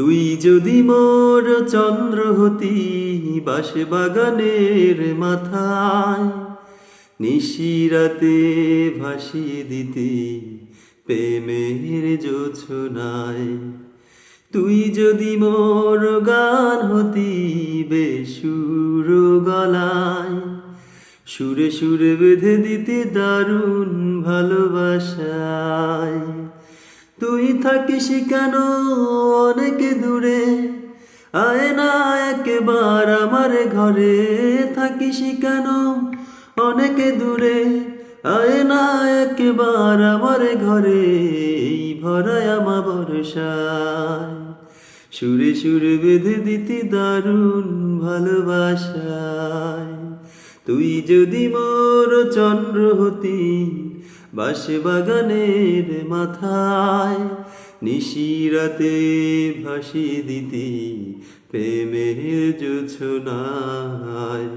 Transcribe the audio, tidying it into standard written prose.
তুই যদি মোর চন্দ্র হতি বাঁশ বাগানের মাথায়, নিশিরাতে ভাসিয়ে দিতি প্রেমের জোছনায়। তুই যদি মোর গান হতি বেসুর গলায়, সুরে সুরে বেঁধে দিতে দারুণ ভালোবাসায়। তুই থাকিস কেন অনেক দূরে, আয় না একবার আমার ঘরে। থাকিস কেন অনেক দূরে, আয় না একবার আমার ঘরে। এই ভরায় আমার বর্ষায়, সুরে সুরে বেঁধে দিতি দারুণ ভালোবাসায়। তুই যদি মোর চন্দ্র হতি বাঁশ বাগানের মাথায়, নিশিরাতে ভাসিয়ে দিতি প্রেমের জোছনায়।